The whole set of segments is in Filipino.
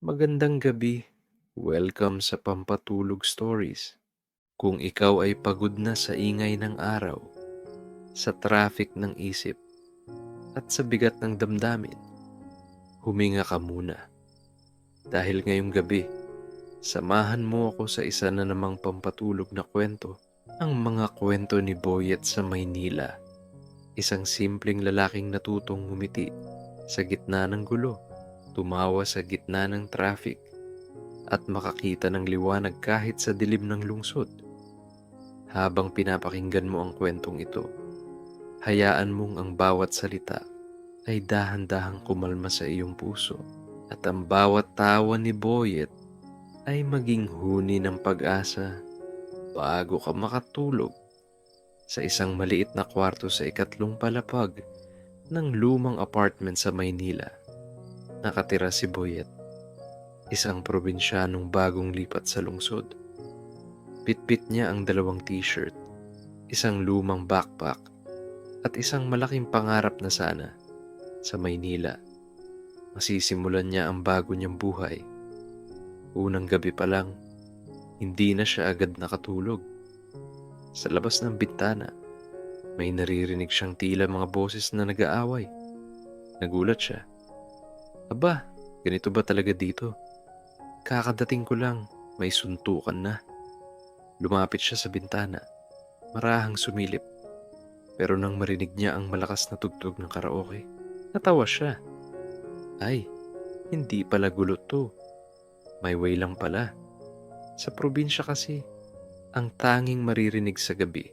Magandang gabi. Welcome sa Pampatulog Stories. Kung ikaw ay pagod na sa ingay ng araw, sa traffic ng isip, at sa bigat ng damdamin, huminga ka muna. Dahil ngayong gabi, samahan mo ako sa isa na namang pampatulog na kwento. Ang mga kwento ni Boyet sa Maynila. Isang simpleng lalaking natutong ngumiti sa gitna ng gulo, tumawa sa gitna ng traffic, at makakita ng liwanag kahit sa dilim ng lungsod. Habang pinapakinggan mo ang kwentong ito, hayaan mong ang bawat salita ay dahan-dahang kumalma sa iyong puso, at ang bawat tawa ni Boyet ay maging huni ng pag-asa bago ka makatulog sa isang maliit na kwarto sa ikatlong palapag ng lumang apartment sa Maynila. Nakatira si Boyet, isang probinsyanong bagong lipat sa lungsod. Bitbit niya ang dalawang t-shirt, isang lumang backpack, at isang malaking pangarap na sana sa Maynila. Masisimulan niya ang bago niyang buhay. Unang gabi pa lang, hindi na siya agad nakatulog. Sa labas ng bintana, may naririnig siyang tila mga boses na nag-aaway. Nagulat siya. Aba, ganito ba talaga dito? Kakadating ko lang, may suntukan na. Lumapit siya sa bintana, marahang sumilip. Pero nang marinig niya ang malakas na tugtog ng karaoke, natawa siya. Ay, hindi pala gulot to. May way lang pala. Sa probinsya kasi, ang tanging maririnig sa gabi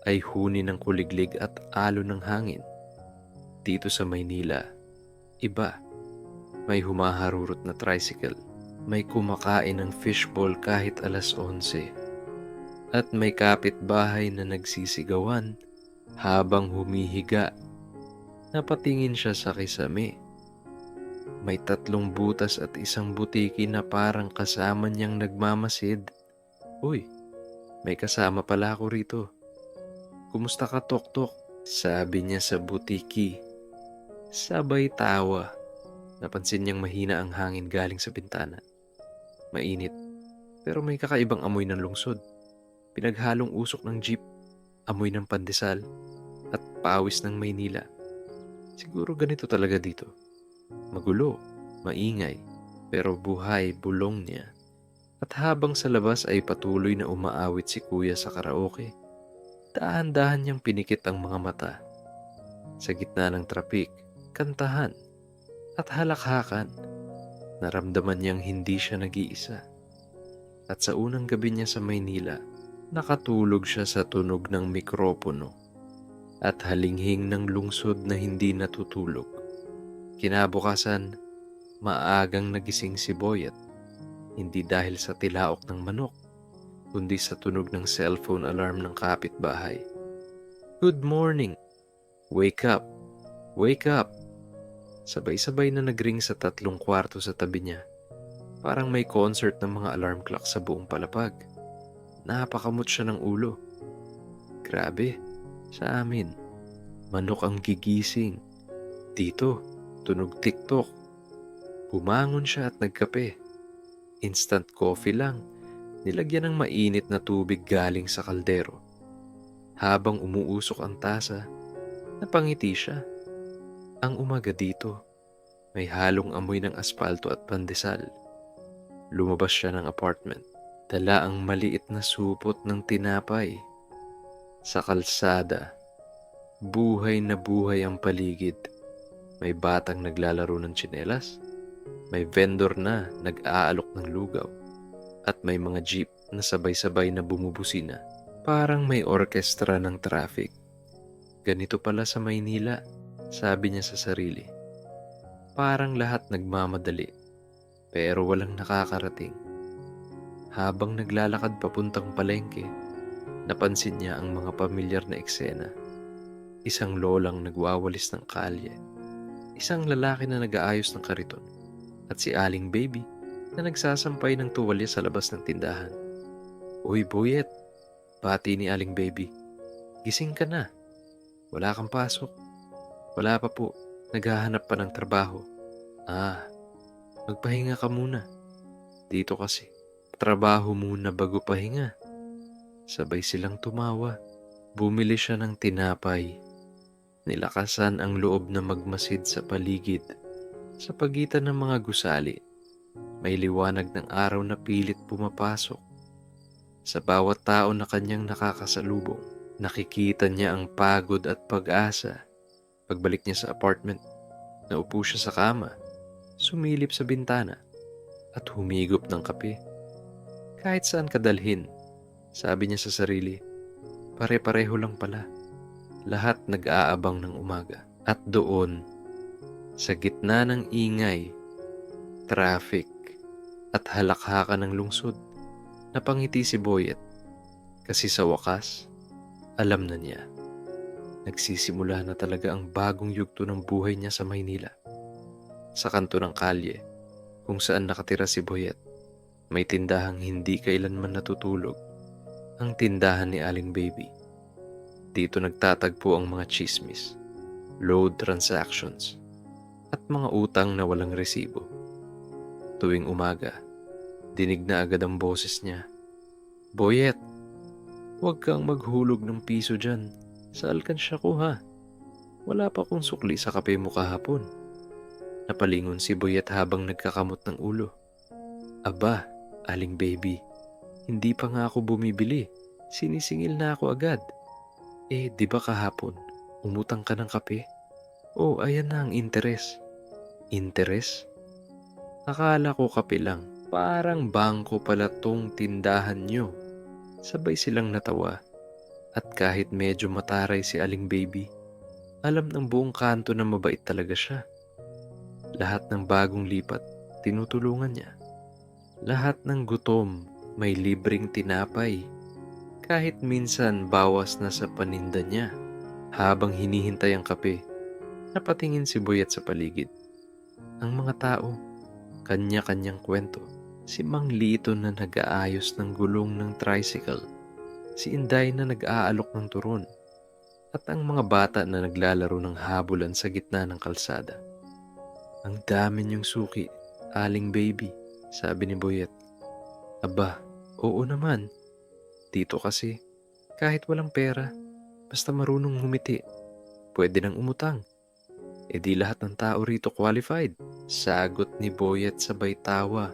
ay huni ng kuliglig at alon ng hangin. Dito sa Maynila, iba. May humaharurot na tricycle, may kumakain ng fishball kahit alas 11, at may kapitbahay na nagsisigawan habang humihiga. Napatingin siya sa kisame. May 3 butas at isang butiki na parang kasama niyang nagmamasid. Uy, may kasama pala ako rito. Kumusta ka, Tok-Tok? Sabi niya sa butiki. Sabay tawa. Napansin niyang mahina ang hangin galing sa bintana. Mainit, pero may kakaibang amoy ng lungsod. Pinaghalong usok ng jeep, amoy ng pandesal, at pawis ng Maynila. Siguro ganito talaga dito. Magulo, maingay, pero buhay bulong niya. At habang sa labas ay patuloy na umaawit si Kuya sa karaoke, dahan-dahan niyang pinikit ang mga mata. Sa gitna ng trapik, kantahan, at halakhakan, naramdaman niyang hindi siya nag-iisa. At sa unang gabi niya sa Maynila, nakatulog siya sa tunog ng mikropono at halinghing ng lungsod na hindi natutulog. Kinabukasan, maagang nagising si Boyet, hindi dahil sa tilaok ng manok, kundi sa tunog ng cellphone alarm ng kapitbahay. Good morning! Wake up! Wake up! Sabay-sabay na nagring sa 3 kwarto sa tabi niya. Parang may concert ng mga alarm clock sa buong palapag. Napakamot siya ng ulo. Grabe, sa amin, manok ang gigising. Dito, tunog TikTok. Bumangon siya at nagkape. Instant coffee lang, nilagyan ng mainit na tubig galing sa kaldero. Habang umuusok ang tasa, napangiti siya. Ang umaga dito, may halong amoy ng aspalto at pandesal. Lumabas siya ng apartment, dala ang maliit na supot ng tinapay. Sa kalsada, buhay na buhay ang paligid. May batang naglalaro ng tsinelas, may vendor na nag-aalok ng lugaw, at may mga jeep na sabay-sabay na bumubusina. Parang may orkestra ng traffic. Ganito pala sa Maynila, sabi niya sa sarili. Parang lahat nagmamadali, pero walang nakakarating. Habang naglalakad papuntang palengke, napansin niya ang mga pamilyar na eksena. Isang lolang nagwawalis ng kalye, isang lalaki na nag-aayos ng kariton, at si Aling Baby na nagsasampay ng tuwalya sa labas ng tindahan. Uy, Boyet! Bati ni Aling Baby. Gising ka na. Wala kang pasok. Wala pa po. Naghahanap pa ng trabaho. Ah, Magpahinga ka muna. Dito kasi. Trabaho muna bago pahinga. Sabay silang tumawa. Bumili siya ng tinapay. Nilakasan ang loob na magmasid sa paligid. Sa pagitan ng mga gusali, may liwanag ng araw na pilit pumapasok. Sa bawat tao na kanyang nakakasalubong, nakikita niya ang pagod at pag-asa. Pagbalik niya sa apartment, naupo siya sa kama, sumilip sa bintana, at humigop ng kape. Kahit saan kadalhin, sabi niya sa sarili, pare-pareho lang pala. Lahat nag-aabang ng umaga. At doon, sa gitna ng ingay, traffic, at halakhakan ng lungsod, napangiti si Boyet. Kasi sa wakas, alam na niya. Nagsisimula na talaga ang bagong yugto ng buhay niya sa Maynila. Sa kanto ng kalye, kung saan nakatira si Boyet, may tindahang hindi kailanman natutulog. Ang tindahan ni Aling Baby. Dito nagtatagpo ang mga chismis, load transactions, at mga utang na walang resibo. Tuwing umaga, dinig na agad ang boses niya. Boyet, huwag kang maghulog ng piso dyan sa alkansya ko ha. Wala pa kong sukli sa kape mo kahapon. Napalingon si Boyet habang nagkakamot ng ulo. Aba, Aling Baby, hindi pa nga ako bumibili. Sinisingil na ako agad. Di ba kahapon, umutang ka ng kape? Ayan na ang interes. Interes? Akala ko kape lang. Parang bangko pala tong tindahan nyo. Sabay silang natawa. At kahit medyo mataray si Aling Baby, alam ng buong kanto na mabait talaga siya. Lahat ng bagong lipat, tinutulungan niya. Lahat ng gutom, may libreng tinapay. Kahit minsan bawas na sa paninda niya. Habang hinihintay ang kape, napatingin si Boyet sa paligid. Ang mga tao, kanya-kanyang kwento. Si Mang Lito na nag-aayos ng gulong ng tricycle. Si Inday na nag-aalok ng turon. At ang mga bata na naglalaro ng habulan sa gitna ng kalsada. Ang dami niyong suki, Aling Baby, sabi ni Boyet. Aba, oo naman. Dito kasi, kahit walang pera, basta marunong humiti, pwede nang umutang. Di lahat ng tao rito qualified. Sagot ni Boyet sabay tawa.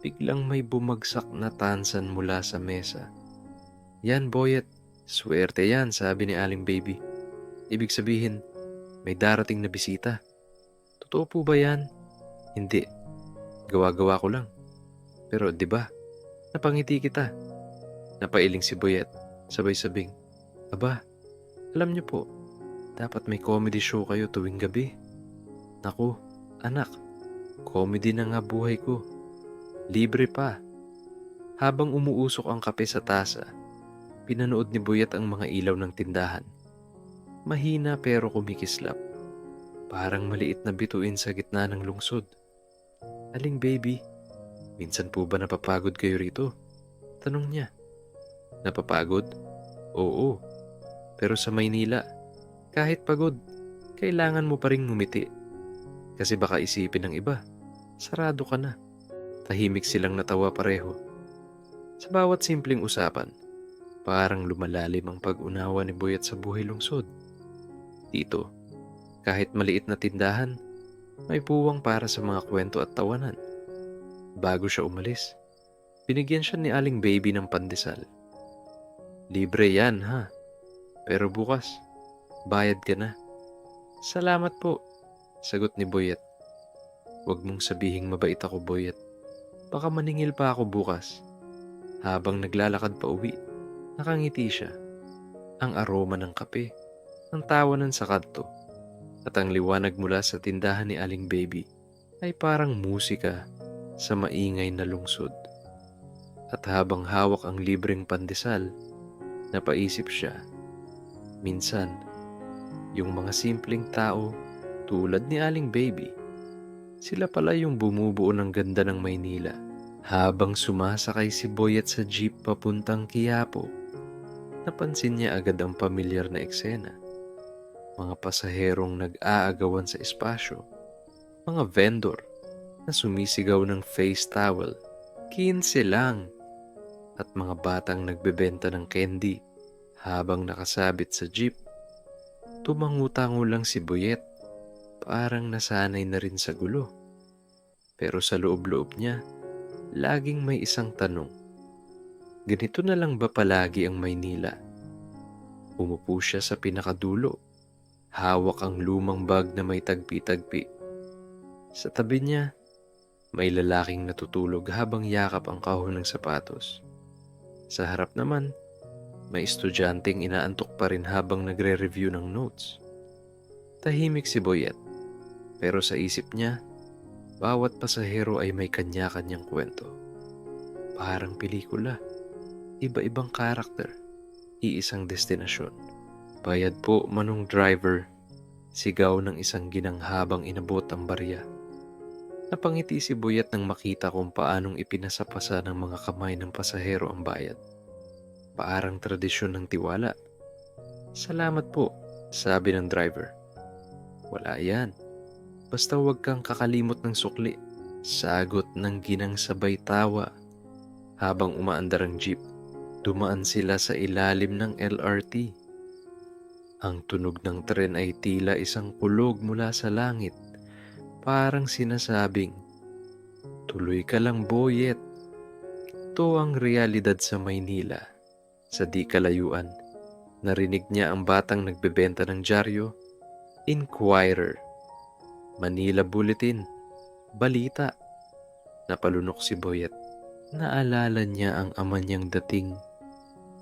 Biglang may bumagsak na tansan mula sa mesa. Yan Boyet, swerte yan, sabi ni Aling Baby. Ibig sabihin, may darating na bisita. Totoo po ba yan? Hindi, gawa-gawa ko lang. Pero di ba, napangiti kita. Napailing si Boyet, sabay-sabing, aba, alam niyo po, dapat may comedy show kayo tuwing gabi. Naku, anak, comedy na nga buhay ko. Libre pa. Habang umuusok ang kape sa tasa, pinanood ni Boyet ang mga ilaw ng tindahan. Mahina pero kumikislap. Parang maliit na bituin sa gitna ng lungsod. Aling Baby, minsan po ba napapagod kayo rito? Tanong niya. Napapagod? Oo. Pero sa Maynila, kahit pagod, kailangan mo pa ring ngumiti. Kasi baka isipin ng iba, sarado ka na. Tahimik silang natawa pareho. Sa bawat simpleng usapan, parang lumalalim ang pag-unawa ni Boyet sa buhay lungsod. Dito, kahit maliit na tindahan, may puwang para sa mga kwento at tawanan. Bago siya umalis, binigyan siya ni Aling Baby ng pandesal. Libre yan ha, pero bukas, bayad ka na. Salamat po, sagot ni Boyet. Huwag mong sabihing mabait ako, Boyet. Baka maningil pa ako bukas. Habang naglalakad pa uwi, nakangiti siya. Ang aroma ng kape, ang tawanan sa kanto, at ang liwanag mula sa tindahan ni Aling Baby ay parang musika sa maingay na lungsod. At habang hawak ang libreng pandesal, napaisip siya, minsan, yung mga simpleng tao tulad ni Aling Baby, sila pala yung bumubuo ng ganda ng Maynila. Habang sumasakay si Boyet sa jeep papuntang Quiapo, napansin niya agad ang pamilyar na eksena. Mga pasaherong nag-aagawan sa espasyo, mga vendor, na sumisigaw ng face towel, 15 lang, at mga batang nagbebenta ng candy habang nakasabit sa jeep. Tumangutango lang si Boyet, parang nasanay na rin sa gulo. Pero sa loob-loob niya, laging may isang tanong. Ganito na lang ba palagi ang Maynila? Umupo siya sa pinakadulo, hawak ang lumang bag na may tagpi-tagpi. Sa tabi niya, may lalaking natutulog habang yakap ang kahon ng sapatos. Sa harap naman, may estudyanteng inaantok pa rin habang nagre-review ng notes. Tahimik si Boyet, pero sa isip niya, bawat pasahero ay may kanya-kanyang kwento. Parang pelikula, iba-ibang karakter, iisang destinasyon. Bayad po, manong driver, sigaw ng isang ginang habang inabot ang barya. Napangiti si Boyet nang makita kung paanong ipinasapasa ng mga kamay ng pasahero ang bayad. Parang tradisyon ng tiwala. Salamat po, sabi ng driver. Wala yan. Basta huwag kang kakalimot ng sukli. Sagot ng ginang sabay tawa. Habang umaandar ang jeep, dumaan sila sa ilalim ng LRT. Ang tunog ng tren ay tila isang kulog mula sa langit. Parang sinasabing, tuloy ka lang, Boyet. Ito ang realidad sa Maynila. Sa di kalayuan, narinig niya ang batang nagbebenta ng dyaryo. Inquirer, Manila Bulletin, balita. Napalunok si Boyet. Naalala niya ang ama niyang dating.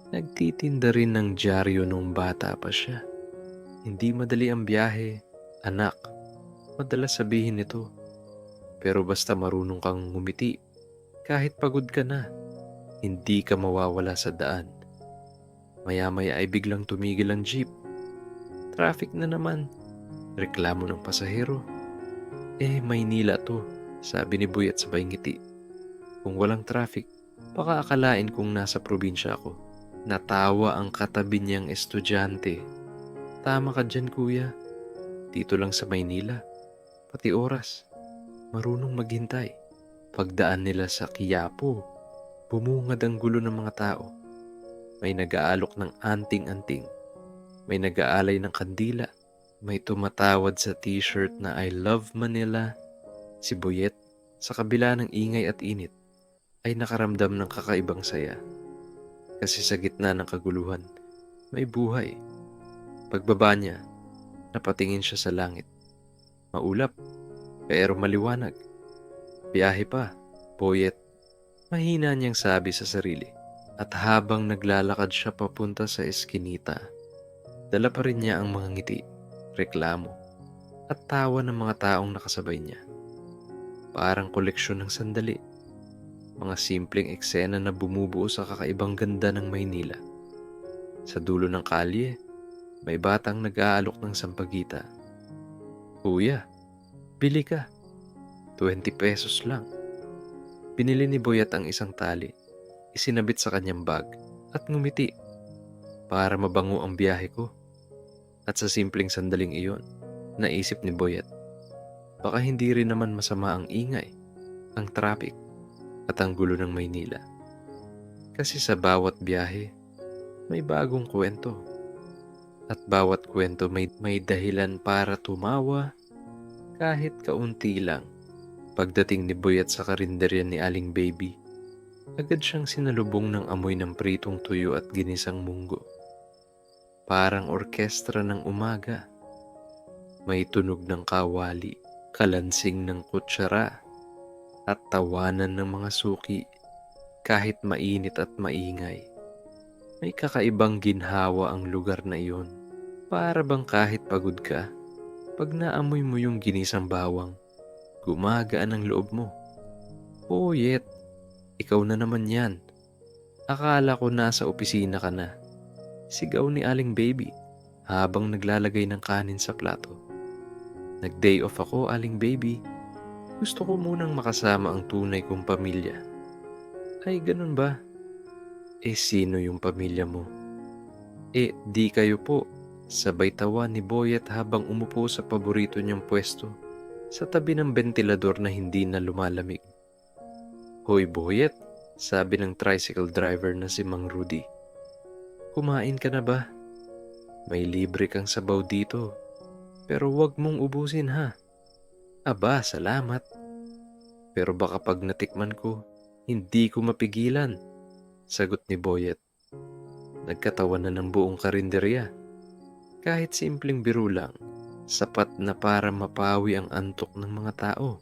Nagtitinda rin ng dyaryo nung bata pa siya. Hindi madali ang biyahe, anak. Madalas sabihin nito. Pero basta marunong kang ngumiti, kahit pagod ka na, hindi ka mawawala sa daan. Maya-maya ay biglang tumigil ang jeep. Traffic na naman. Reklamo ng pasahero. Maynila to, sabi ni Boyet sabay ngiti. Kung walang traffic, baka akalain kong nasa probinsya ako. Natawa ang katabi niyang estudyante. Tama ka dyan, kuya. Dito lang sa Maynila. Pati oras. Marunong maghintay. Pagdaan nila sa Quiapo, bumungad ang gulo ng mga tao. May nag-aalok ng anting-anting. May nag-aalay ng kandila. May tumatawad sa t-shirt na I love Manila. Si Boyet, sa kabila ng ingay at init, ay nakaramdam ng kakaibang saya. Kasi sa gitna ng kaguluhan, may buhay. Pagbaba niya, napatingin siya sa langit. Maulap, pero maliwanag. Biyahe pa, Boyet. Mahina niyang sabi sa sarili. At habang naglalakad siya papunta sa eskinita, dala pa rin niya ang mga ngiti, reklamo, at tawa ng mga taong nakasabay niya. Parang koleksyon ng sandali. Mga simpleng eksena na bumubuo sa kakaibang ganda ng Maynila. Sa dulo ng kalye, may batang nag-aalok ng sampagita. Kuya, bili ka. 20 pesos lang. Binili ni Boyet ang isang tali, isinabit sa kanyang bag, at ngumiti. Para mabango ang biyahe ko. At sa simpleng sandaling iyon, naisip ni Boyet, baka hindi rin naman masama ang ingay, ang traffic, at ang gulo ng Maynila. Kasi sa bawat biyahe, may bagong kwento. At bawat kwento may dahilan para tumawa, kahit kaunti lang. Pagdating ni Boyet sa karinderya ni Aling Baby, agad siyang sinalubong ng amoy ng pritong tuyo at ginisang munggo. Parang orkestra ng umaga. May tunog ng kawali, kalansing ng kutsara, at tawanan ng mga suki. Kahit mainit at maingay, may kakaibang ginhawa ang lugar na iyon. Para bang kahit pagod ka, pag naamoy mo yung ginisang bawang, gumagaan ang loob mo. Boyet, ikaw na naman yan. Akala ko nasa opisina ka na. Sigaw ni Aling Baby habang naglalagay ng kanin sa plato. Nag-day off ako, Aling Baby. Gusto ko munang makasama ang tunay kong pamilya. Ay, ganun ba? Sino yung pamilya mo? Di kayo po. Sabay tawa ni Boyet habang umupo sa paborito niyang pwesto. sa tabi ng bentilador na hindi na lumalamig. "Hoy Boyet," sabi ng tricycle driver na si Mang Rudy. "Kumain ka na ba? May libre kang sabaw dito, pero wag mong ubusin ha." "Aba, salamat. Pero baka pag natikman ko, hindi ko mapigilan," sagot ni Boyet. Nagkatawanan ng buong karinderya. Kahit simpleng biro lang, sapat na para mapawi ang antok ng mga tao.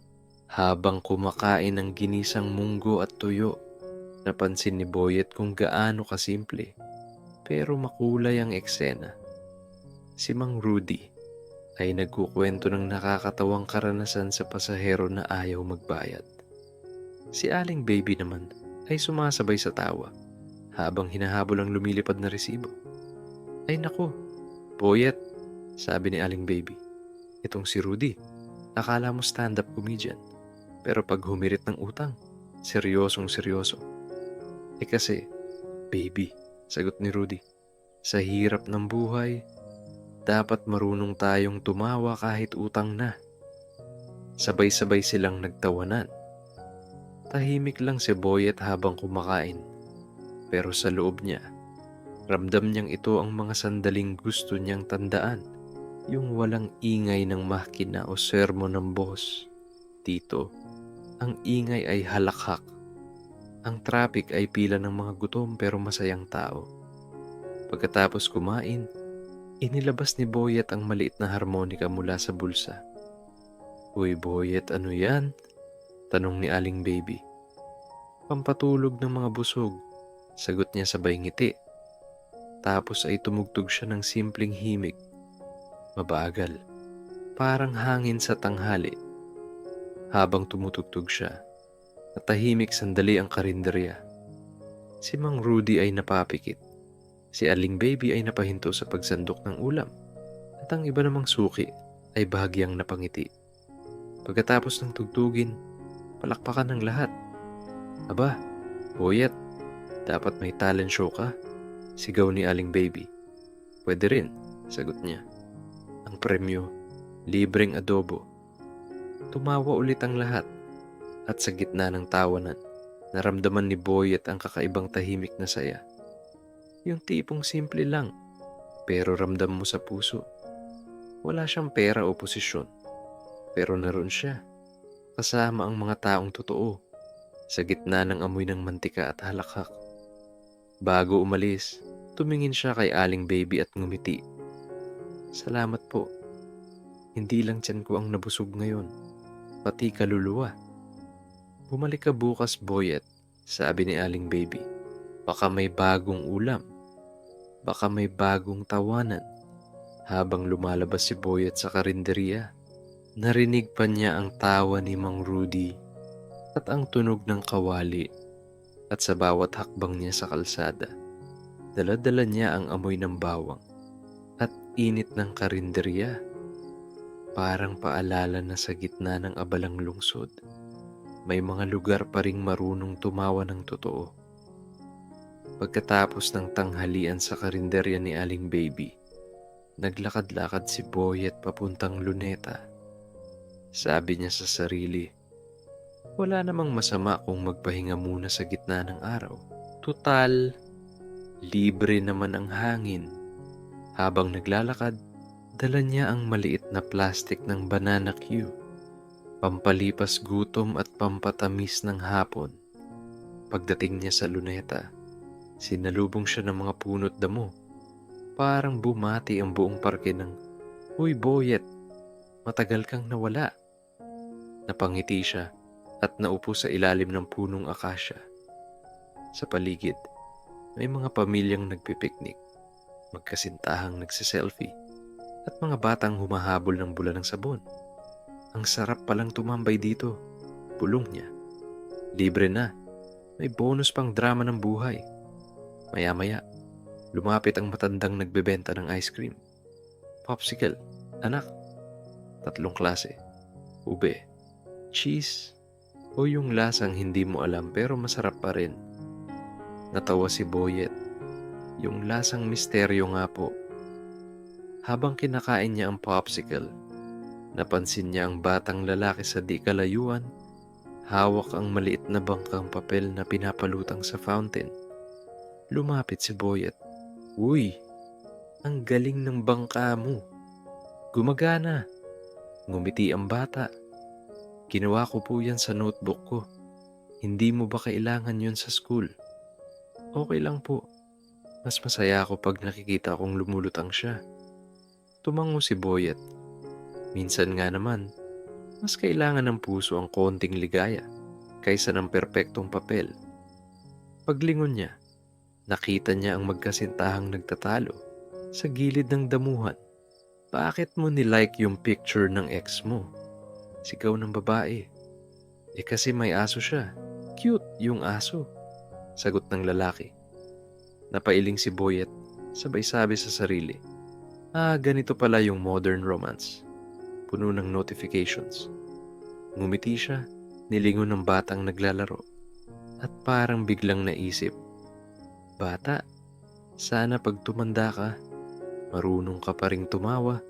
Habang kumakain ng ginisang munggo at tuyo, napansin ni Boyet kung gaano kasimple, pero makulay ang eksena. Si Mang Rudy ay nagkukwento ng nakakatawang karanasan sa pasahero na ayaw magbayad. Si Aling Baby naman ay sumasabay sa tawa habang hinahabol ang lumilipad na resibo. "Ay naku, Boyet," sabi ni Aling Baby. "Itong si Rudy, akala mo stand-up comedian, pero pag humirit ng utang, seryosong seryoso." Kasi, Baby," sagot ni Rudy, "sa hirap ng buhay, dapat marunong tayong tumawa kahit utang na." Sabay-sabay silang nagtawanan. Tahimik lang si Boyet habang kumakain, pero sa loob niya, ramdam niyang ito ang mga sandaling gusto niyang tandaan. Yung walang ingay ng makina o sermon ng boss. Dito, ang ingay ay halakhak. Ang traffic ay pila ng mga gutom pero masayang tao. Pagkatapos kumain, inilabas ni Boyet ang maliit na harmonika mula sa bulsa. "Uy Boyet, ano yan?" tanong ni Aling Baby. "Pampatulog ng mga busog," sagot niya sabay ngiti. Tapos ay tumugtog siya ng simpleng himig. Mabagal, parang hangin sa tanghali. Habang tumutugtog siya, natahimik sandali ang karinderya. Si Mang Rudy ay napapikit. Si Aling Baby ay napahinto sa pagsandok ng ulam. At ang iba namang suki ay bahagyang napangiti. Pagkatapos ng tugtugin, palakpakan ng lahat. "Aba, Boyet, dapat may talent show ka," sigaw ni Aling Baby. "Pwede rin," sagot niya. Ang premyo, libreng adobo. Tumawa ulit ang lahat. At sa gitna ng tawanan, naramdaman ni Boyet ang kakaibang tahimik na saya. Yung tipong simple lang, pero ramdam mo sa puso. Wala siyang pera o posisyon, pero naroon siya, kasama ang mga taong totoo, sa gitna ng amoy ng mantika at halakhak. Bago umalis, tumingin siya kay Aling Baby at ngumiti. "Salamat po. Hindi lang tiyan ko ang nabusog ngayon, pati kaluluwa." "Bumalik ka bukas, Boyet," sabi ni Aling Baby. "Baka may bagong ulam. Baka may bagong tawanan." Habang lumalabas si Boyet sa karinderya, narinig pa niya ang tawa ni Mang Rudy at ang tunog ng kawali. At sa bawat hakbang niya sa kalsada, dala-dala niya ang amoy ng bawang at init ng karinderya. Parang paalala na sa gitna ng abalang lungsod, may mga lugar pa ring marunong tumawa ng totoo. Pagkatapos ng tanghalian sa karinderya ni Aling Baby, naglakad-lakad si Boyet papuntang Luneta. Sabi niya sa sarili, wala namang masama kung magpahinga muna sa gitna ng araw. Tutal, libre naman ang hangin. Habang naglalakad, dala niya ang maliit na plastic ng banana Q, pampalipas gutom at pampatamis ng hapon. Pagdating niya sa Luneta, sinalubong siya ng mga punot damo. Parang bumati ang buong parke ng, "Uy Boyet, matagal kang nawala." Napangiti siya at naupo sa ilalim ng punong akasya. Sa paligid, may mga pamilyang nagpipiknik, magkasintahang nagsiselfie, at mga batang humahabol ng bula ng sabon. "Ang sarap palang tumambay dito," bulong niya. "Libre na, may bonus pang drama ng buhay." Maya-maya, lumapit ang matandang nagbebenta ng ice cream. "Popsicle, anak. 3 klase. Ube, cheese, o yung lasang hindi mo alam pero masarap pa rin." Natawa si Boyet. "Yung lasang misteryo nga po." Habang kinakain niya ang popsicle, Napansin niya ang batang lalaki sa di kalayuan, hawak ang maliit na bangkang papel na pinapalutang sa fountain. Lumapit si Boyet. "Uy, ang galing ng bangka mo. Gumagana." Ngumiti ang bata. "Ginawa ko po yan sa notebook ko. Hindi mo ba kailangan yun sa school?" "Okay lang po. Mas masaya ako pag nakikita kong lumulutang siya." Tumango si Boyet. Minsan nga naman, mas kailangan ng puso ang konting ligaya kaysa ng perpektong papel. Paglingon niya, nakita niya ang magkasintahang nagtatalo sa gilid ng damuhan. "Bakit mo nilike yung picture ng ex mo?" Sigaw ng babae. Kasi may aso siya. Cute yung aso," sagot ng lalaki. Napailing si Boyet, sabay sabi sa sarili, ganito pala yung modern romance. Puno ng notifications. Ngumiti siya, nilingon ng batang naglalaro, at parang biglang naisip, "Bata, sana pag tumanda ka, marunong ka pa ring tumawa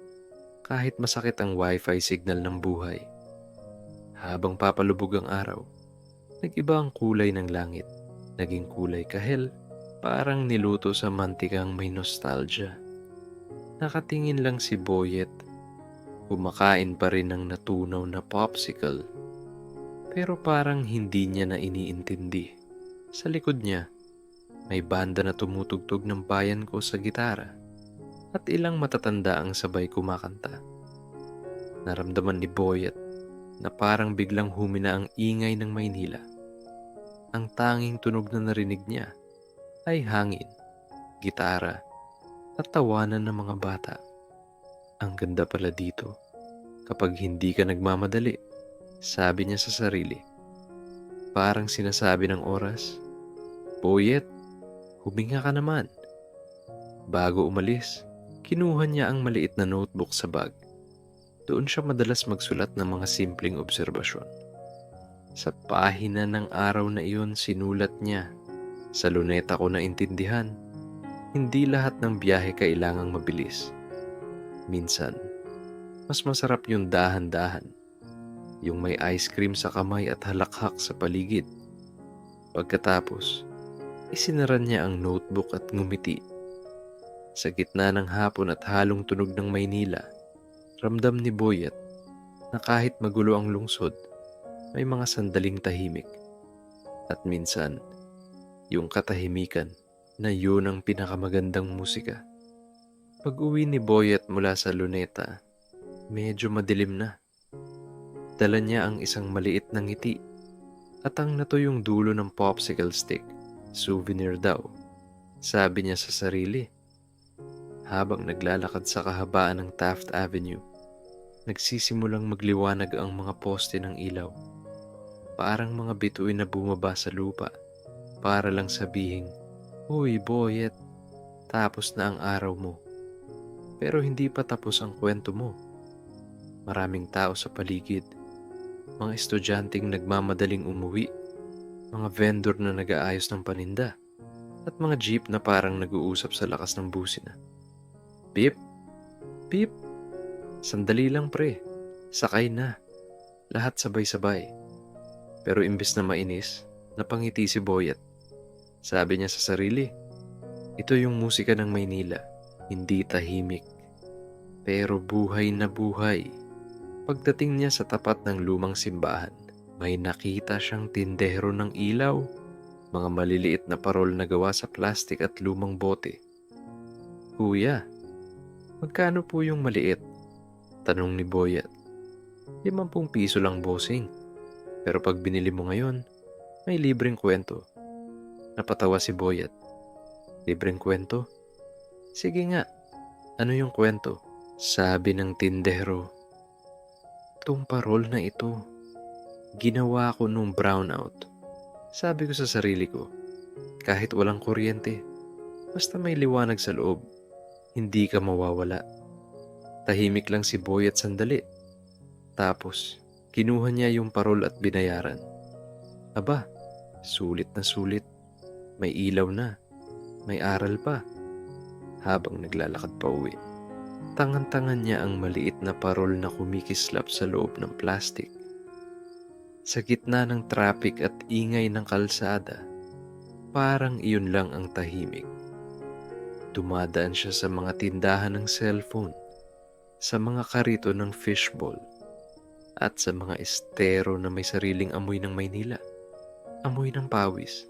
kahit masakit ang wifi signal ng buhay." Habang papalubog ang araw, nag-iba ang kulay ng langit. Naging kulay kahel, parang niluto sa mantikang may nostalgia. Nakatingin lang si Boyet, kumakain pa rin ng natunaw na popsicle. Pero parang hindi niya na iniintindi. Sa likod niya, may banda na tumutugtog ng Bayan Ko sa gitara at ilang matatanda ang sabay kumakanta. Naramdaman ni Boyet na parang biglang humina ang ingay ng Maynila. Ang tanging tunog na narinig niya ay hangin, gitara, at tawanan ng mga bata. Ang ganda pala dito kapag hindi ka nagmamadali, sabi niya sa sarili. Parang sinasabi ng oras, "Boyet, huminga ka naman." Bago umalis, kinuha niya ang maliit na notebook sa bag. Doon siya madalas magsulat ng mga simpleng obserbasyon. Sa pahina ng araw na iyon sinulat niya, "Sa luneta ko naintindihan, hindi lahat ng biyahe kailangang mabilis. Minsan, mas masarap yung dahan-dahan, yung may ice cream sa kamay at halakhak sa paligid." Pagkatapos, isinara niya ang notebook at ngumiti. Sa gitna ng hapon at halong tunog ng Maynila, ramdam ni Boyet na kahit magulo ang lungsod, may mga sandaling tahimik. At minsan, yung katahimikan na yun ang pinakamagandang musika. Pag-uwi ni Boyet mula sa luneta, medyo madilim na. Dala niya ang isang maliit na ngiti at ang natuyong dulo ng popsicle stick. Souvenir daw, sabi niya sa sarili. Habang naglalakad sa kahabaan ng Taft Avenue, nagsisimulang magliwanag ang mga poste ng ilaw. Parang mga bituin na bumaba sa lupa para lang sabihing, "Uy, Boyet, tapos na ang araw mo." Pero hindi pa tapos ang kwento mo. Maraming tao sa paligid, mga estudyanteng nagmamadaling umuwi, mga vendor na nag-aayos ng paninda, at mga jeep na parang nag-uusap sa lakas ng busina. "Pip, Pip, sandali lang pre, sakay na." Lahat sabay-sabay. Pero imbes na mainis, napangiti si Boyet. Sabi niya sa sarili, ito yung musika ng Maynila, hindi tahimik, pero buhay na buhay. Pagdating niya sa tapat ng lumang simbahan, may nakita siyang tindero ng ilaw, mga maliliit na parol na gawa sa plastik at lumang bote. "Kuya, magkano po yung maliit?" tanong ni Boyet. ₱50 lang, bossing. Pero pag binili mo ngayon, may libreng kwento." Napatawa si Boyet. "Libreng kwento? Sige nga, ano yung kwento?" Sabi ng tindero. "Itong parol na ito, ginawa ko nung brownout." Sabi ko sa sarili ko, kahit walang kuryente, basta may liwanag sa loob, hindi ka mawawala. Tahimik lang si Boyet sandali. Tapos, kinuha niya yung parol at binayaran. Aba, sulit na sulit. May ilaw na, may aral pa. Habang naglalakad pa uwi, Tangan-tangan niya ang maliit na parol na kumikislap sa loob ng plastik. Sa gitna ng traffic at ingay ng kalsada, parang iyon lang ang tahimik. Dumadaan siya sa mga tindahan ng cellphone, sa mga karito ng fishball, at sa mga estero na may sariling amoy ng Maynila. Amoy ng pawis,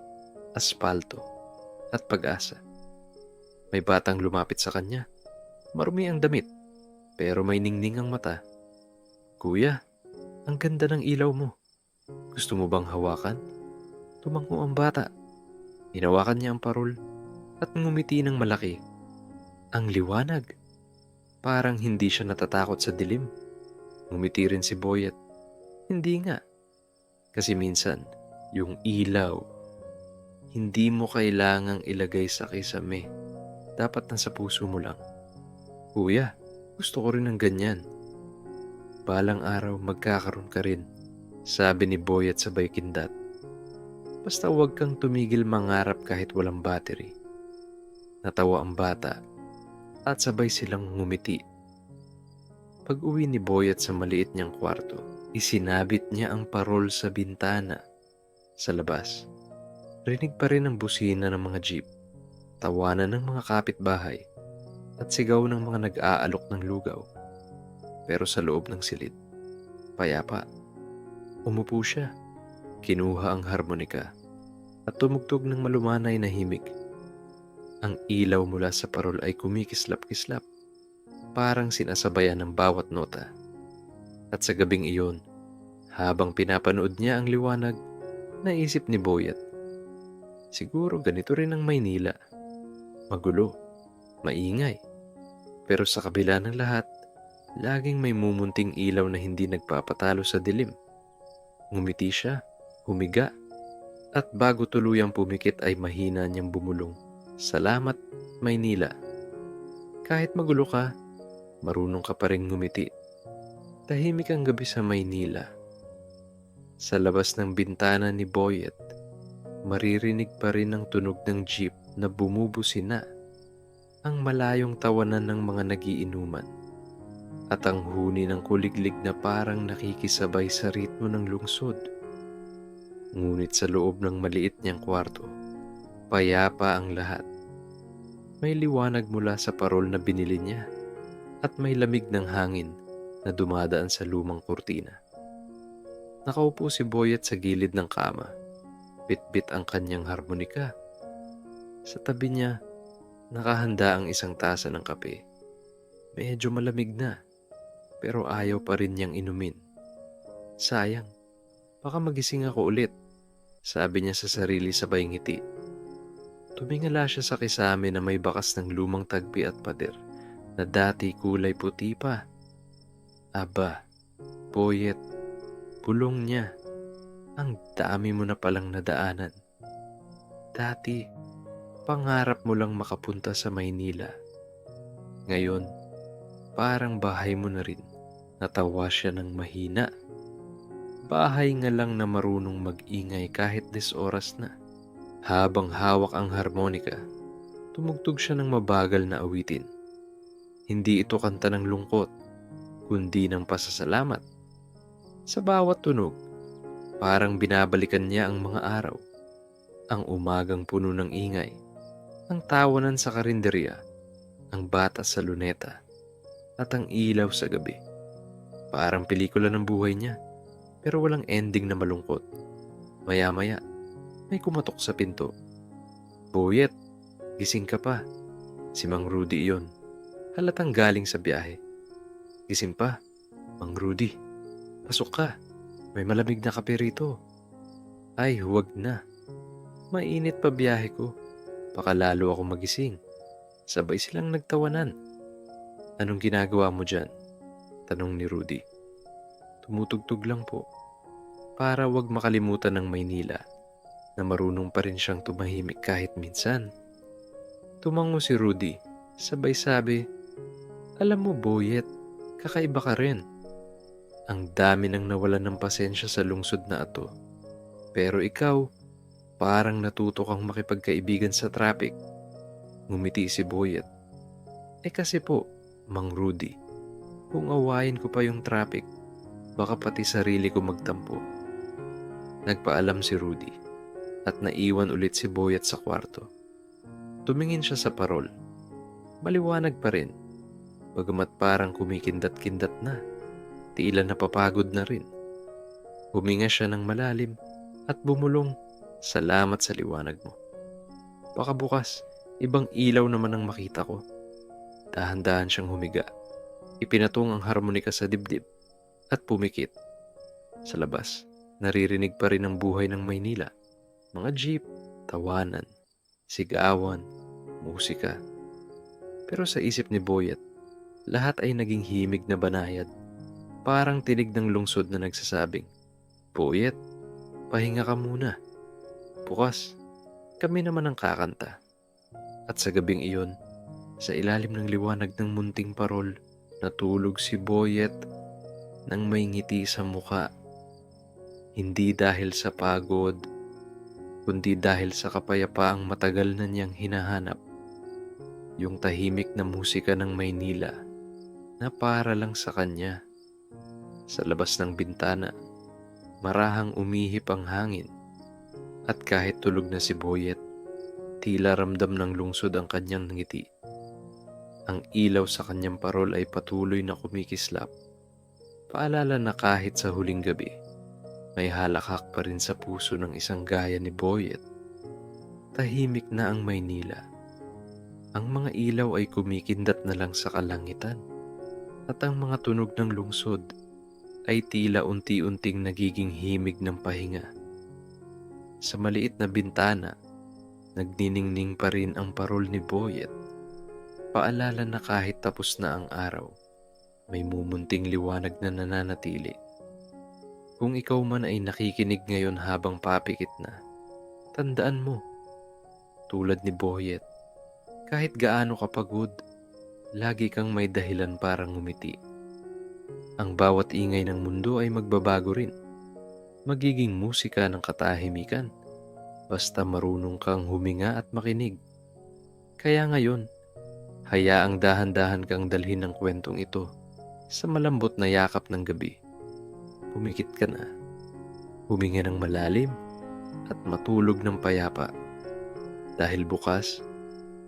aspalto, at pag-asa. May batang lumapit sa kanya. Marumi ang damit, pero may ningning ang mata. "Kuya, ang ganda ng ilaw mo. Gusto mo bang hawakan?" Tumango ang bata. Hinawakan niya ang parol at ngumiti ng malaki. Ang liwanag. Parang hindi siya natatakot sa dilim. Ngumiti rin si Boyet. Hindi nga. Kasi minsan, yung ilaw, hindi mo kailangang ilagay sa kisame. Dapat nasa puso mo lang. "Kuya, gusto ko rin ng ganyan." "Balang araw magkakaroon ka rin," sabi ni Boyet sabay kindat. "Basta huwag kang tumigil mangarap kahit walang battery." Natawa ang bata at sabay silang ngumiti. Pag-uwi ni Boyet sa maliit niyang kwarto, isinabit niya ang parol sa bintana. Sa labas, rinig pa rin ang busina ng mga jeep, tawanan ng mga kapitbahay, at sigaw ng mga nag-aalok ng lugaw. Pero sa loob ng silid, payapa. Umupo siya, kinuha ang harmonika, at tumugtog ng malumanay na himig. Ang ilaw mula sa parol ay kumikislap-kislap, parang sinasabayan ng bawat nota. At sa gabing iyon, habang pinapanood niya ang liwanag, naisip ni Boyet, siguro ganito rin ang Maynila. Magulo, maingay, pero sa kabila ng lahat, laging may mumunting ilaw na hindi nagpapatalo sa dilim. Ngumiti siya, humiga, at bago tuluyang pumikit ay mahina niyang bumulong, "Salamat, Maynila. Kahit magulo ka, marunong ka pa rin ngumiti." Tahimik ang gabi sa Maynila. Sa labas ng bintana ni Boyet, maririnig pa rin ang tunog ng jeep na bumubusina, ang malayong tawanan ng mga nagiinuman, at ang huni ng kuliglig na parang nakikisabay sa ritmo ng lungsod. Ngunit sa loob ng maliit niyang kwarto, payapa ang lahat. May liwanag mula sa parol na binili niya, at may lamig ng hangin na dumadaan sa lumang kurtina. Nakaupo si Boyet sa gilid ng kama, bitbit ang kanyang harmonika. Sa tabi niya, nakahanda ang isang tasa ng kape. Medyo malamig na, pero ayaw pa rin niyang inumin. "Sayang, baka magising ako ulit," sabi niya sa sarili sabay ngiti. Tumingala siya sa kisame na may bakas ng lumang tagpi at pader na dati kulay puti pa. Aba, Boyet, bulong niya. Ang dami mo na palang nadaanan. Dati, pangarap mo lang makapunta sa Maynila. Ngayon, parang bahay mo na rin. Natawa siya ng mahina. Bahay nga lang na marunong mag-ingay kahit 10 oras na. Habang hawak ang harmonika, tumugtog siya ng mabagal na awitin. Hindi ito kanta ng lungkot, kundi ng pasasalamat. Sa bawat tunog, parang binabalikan niya ang mga araw, ang umagang puno ng ingay, ang tawanan sa karinderya, ang bata sa luneta, at ang ilaw sa gabi. Parang pelikula ng buhay niya, pero walang ending na malungkot. Maya-maya, may kumatok sa pinto. "Boyet, gising ka pa." Si Mang Rudy iyon. Halatang galing sa biyahe. "Gising pa, Mang Rudy. Pasok ka. May malamig na kape rito." "Ay, huwag na. Mainit pa biyahe ko. Baka lalo ako magising." Sabay silang nagtawanan. "Anong ginagawa mo dyan?" tanong ni Rudy. "Tumutugtog lang po. Para wag makalimutan ng Maynila na marunong pa rin siyang tumahimik kahit minsan." Tumango si Rudy. Sabay sabi, "Alam mo, Boyet, kakaiba ka rin. Ang dami nang nawalan ng pasensya sa lungsod na ito. Pero ikaw, parang natuto kang makipagkaibigan sa traffic." Ngumiti si Boyet. "Eh kasi po, Mang Rudy. Kung awayin ko pa yung traffic, baka pati sarili ko magtampo. Nagpaalam si Rudy at naiwan ulit si Boyet sa kwarto. Tumingin siya sa parol. Maliwanag pa rin, bagamat parang kumikindat-kindat na. Tila napapagod na rin. Huminga siya ng malalim at bumulong, "Salamat sa liwanag mo. Baka bukas, ibang ilaw naman ang makita ko." Dahan-dahan siyang humiga. Ipinatong ang harmonika sa dibdib at pumikit. Sa labas, naririnig pa rin ang buhay ng Maynila. Mga jeep, tawanan, sigawan, musika. Pero sa isip ni Boyet, lahat ay naging himig na banayad. Parang tinig ng lungsod na nagsasabing, "Boyet, pahinga ka muna. Bukas, kami naman ang kakanta." At sa gabing iyon, sa ilalim ng liwanag ng munting parol, natulog si Boyet nang may ngiti sa muka. Hindi dahil sa pagod, kundi dahil sa kapayapaang matagal na niyang hinahanap. Yung tahimik na musika ng Maynila na para lang sa kanya. Sa labas ng bintana, marahang umihip ang hangin. At kahit tulog na si Boyet, tila ramdam ng lungsod ang kanyang ngiti. Ang ilaw sa kanyang parol ay patuloy na kumikislap. Paalala na kahit sa huling gabi, may halakhak pa rin sa puso ng isang gaya ni Boyet. Tahimik na ang Maynila. Ang mga ilaw ay kumikindat na lang sa kalangitan. At ang mga tunog ng lungsod ay tila unti-unting nagiging himig ng pahinga. Sa maliit na bintana, nagniningning pa rin ang parol ni Boyet. Paalala na kahit tapos na ang araw, may mumunting liwanag na nananatili. Kung ikaw man ay nakikinig ngayon habang papikit na, tandaan mo, tulad ni Boyet, kahit gaano kapagod, lagi kang may dahilan para ngumiti. Ang bawat ingay ng mundo ay magbabago rin. Magiging musika ng katahimikan, basta marunong kang huminga at makinig. Kaya ngayon, hayaang dahan-dahan kang dalhin ng kwentong ito sa malambot na yakap ng gabi. Pumikit ka na, huminga ng malalim at matulog ng payapa. Dahil bukas,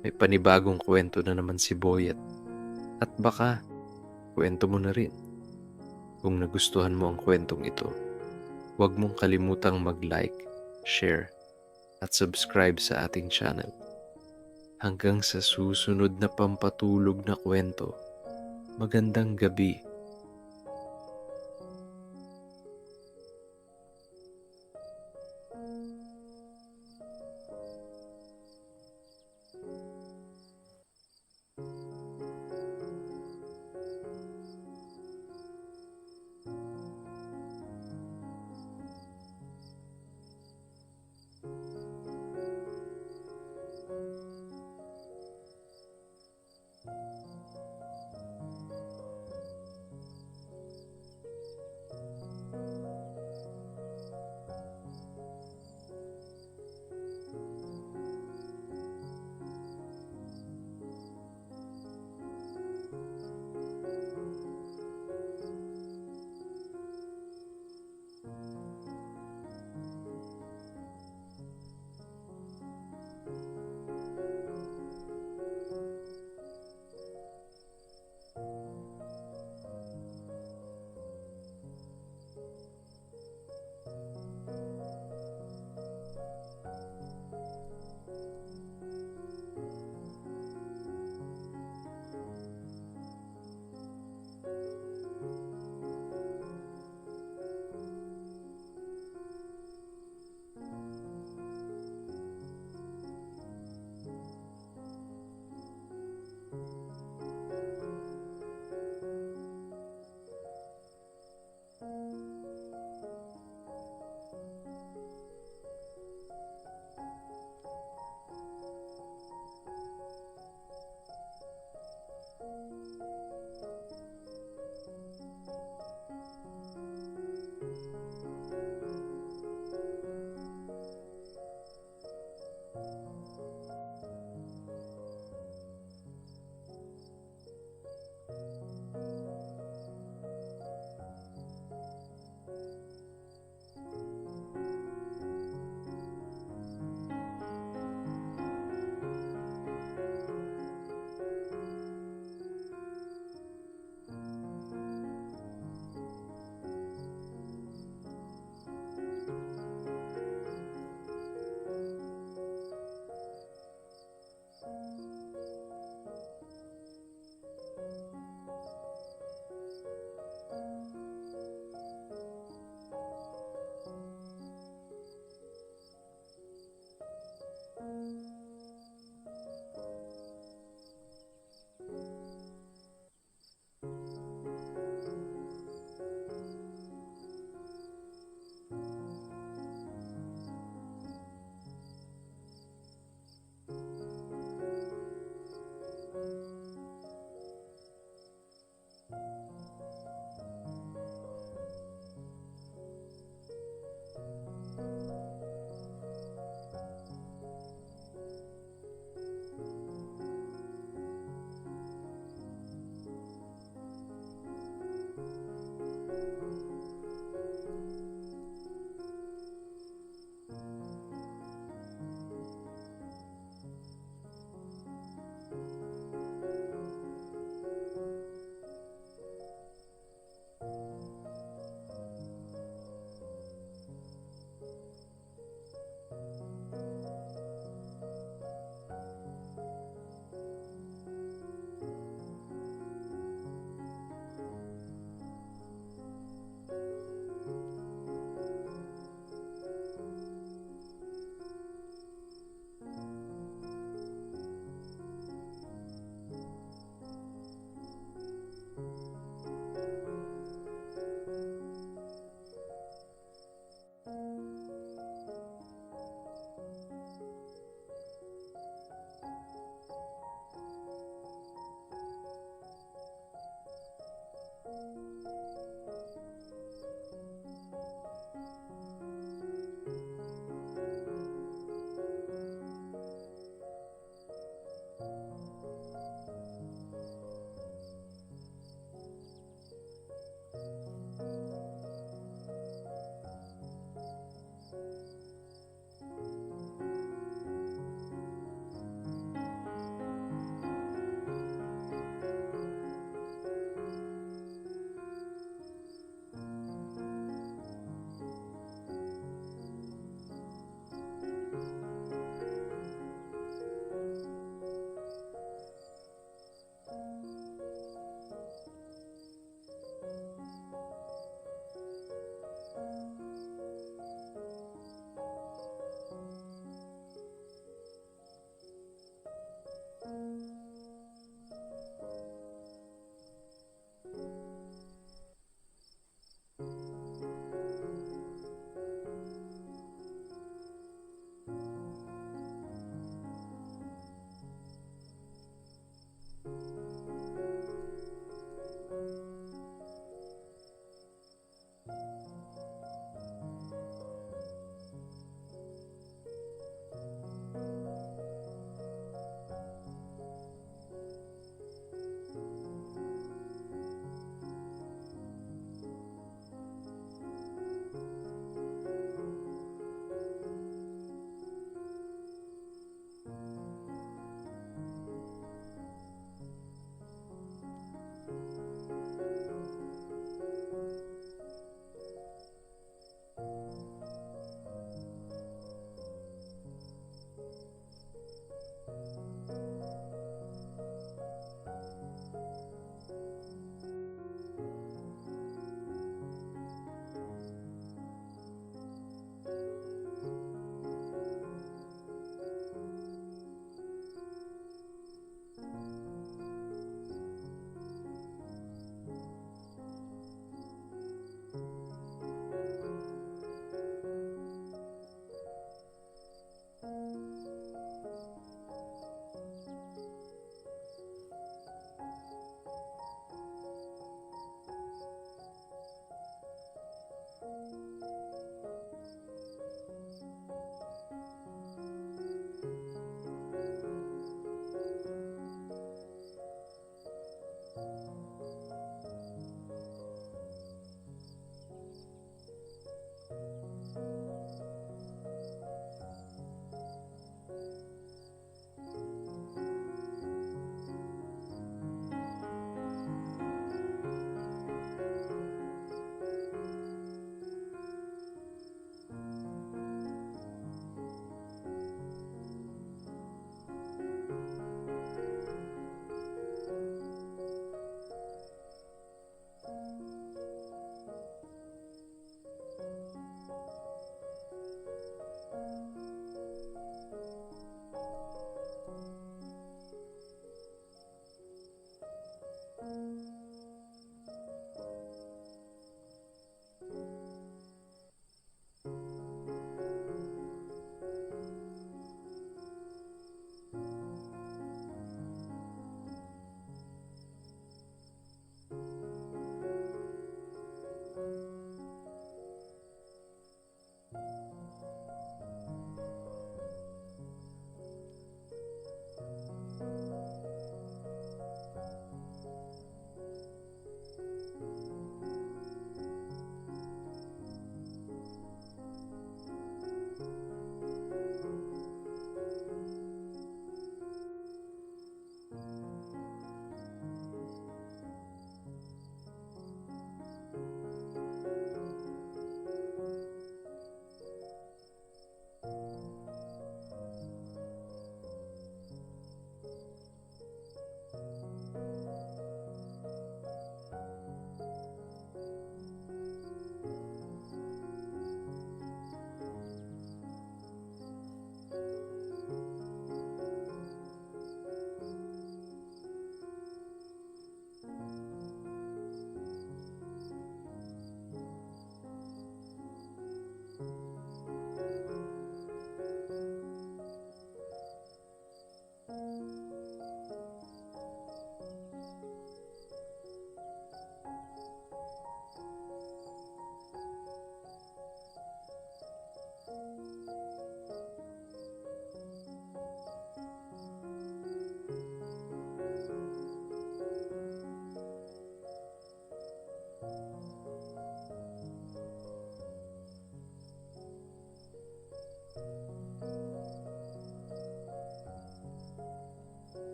may panibagong kwento na naman si Boyet. At baka, kwento mo na rin. Kung nagustuhan mo ang kwentong ito, huwag mong kalimutang mag-like, share, at subscribe sa ating channel. Hanggang sa susunod na pampatulog na kwento, magandang gabi.